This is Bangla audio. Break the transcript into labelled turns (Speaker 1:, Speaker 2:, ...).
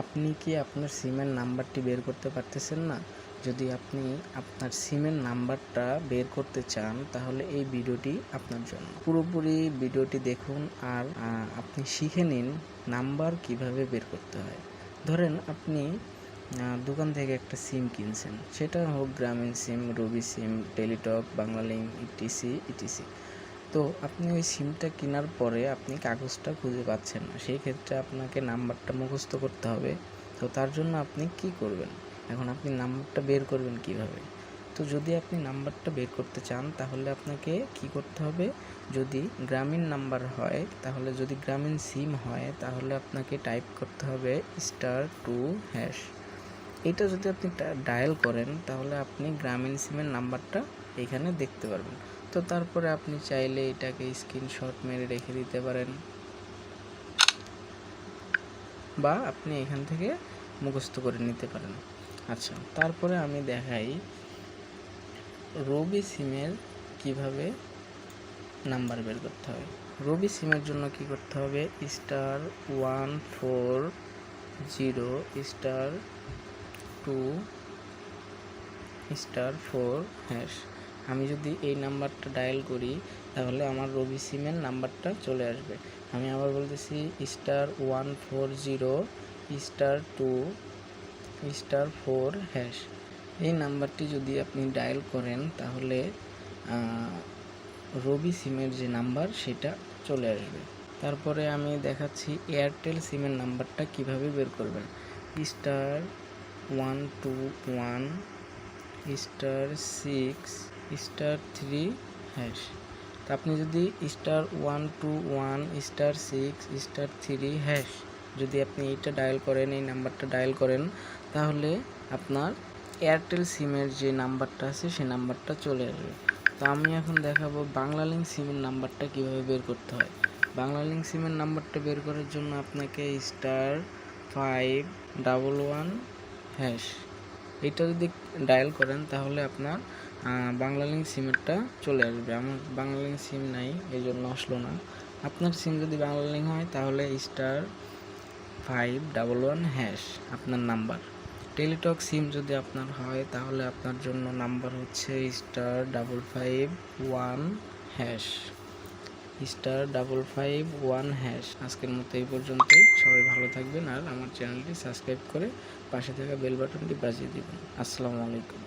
Speaker 1: আপনি কি আপনার সিমের নাম্বারটি বের করতে পারতেছেন না? যদি আপনি আপনার সিমের নাম্বারটা বের করতে চান তাহলে এই ভিডিওটি আপনার জন্য। পুরোপুরি ভিডিওটি দেখুন আর আপনি শিখে নিন নাম্বার কিভাবে বের করতে হয়। ধরেন আপনি দোকান থেকে একটা সিম কিনছেন, সেটা হোক গ্রামীণ সিম, রবি সিম, টেলিটক, বাংলালিংক, ইটিসি। তো আপনি ওই সিমটা কেনার পরে আপনি কাগজটা খুঁজে পাচ্ছেন না, সেই ক্ষেত্রে আপনাকে নাম্বারটা মুখস্থ করতে হবে। তো তার জন্য আপনি কি করবেন? এখন আপনি নাম্বারটা বের করবেন কিভাবে? তো যদি আপনি নাম্বারটা বের করতে চান তাহলে আপনাকে কি করতে হবে? যদি গ্রামীণ নাম্বার হয়, তাহলে যদি গ্রামীণ সিম হয় তাহলে আপনাকে টাইপ করতে হবে *2#। এটা যদি আপনি ডায়াল করেন তাহলে আপনি গ্রামীণ সিমের নাম্বারটা এখানে দেখতে পারবেন। তো তারপরে আপনি চাইলে এটাকে স্ক্রিনশট মেরে রেখে দিতে পারেন, বা আপনি এখান থেকে মুখস্থ করে নিতে পারেন। আচ্ছা, তারপরে আমি দেখাই রবি সিমের কিভাবে নাম্বার বের করতে হবে। রবি সিমের জন্য কি করতে হবে? *140*2*4#। আমি যদি এই নাম্বারটা ডায়াল করি তাহলে আমার রবি সিমের নাম্বারটা চলে আসবে। আমি আবার বলতেছি *140*2*4#। এই নাম্বারটি যদি আপনি ডায়াল করেন তাহলে রবি সিমের যে নাম্বার সেটা চলে আসবে। তারপরে আমি দেখাচ্ছি এয়ারটেল সিমের নাম্বারটা কিভাবে বের করবেন। *121*6*3#। তো আপনি যদি *121*6*3# যদি আপনি এইটা ডায়াল করেন, এই নাম্বারটা ডায়াল করেন, তাহলে আপনার এয়ারটেল সিমের যে নাম্বারটা আছে সেই নাম্বারটা চলে আসবে। তো আমি এখন দেখাবো বাংলালিংক সিমের নাম্বারটা কিভাবে বের করতে হয়। বাংলালিংক সিমের নাম্বারটা বের করার জন্য আপনাকে *511#। এটা যদি ডায়াল করেন তাহলে আপনার বাংলালিংক সিমেরটা চলে আসবে। আমার বাংলালিংক সিম নাই, এই জন্য আসলো না। আপনার সিম যদি বাংলালিংক হয় তাহলে *511# আপনার নাম্বার। টেলিটক সিম যদি আপনার হয় তাহলে আপনার জন্য নাম্বার হচ্ছে *551#। আজকের মতো এই পর্যন্তই। সবাই ভালো থাকবেন আর আমার চ্যানেলটি সাবস্ক্রাইব করে পাশে থাকা বেল বাটনটি বাজিয়ে দিবেন। আসসালামু আলাইকুম।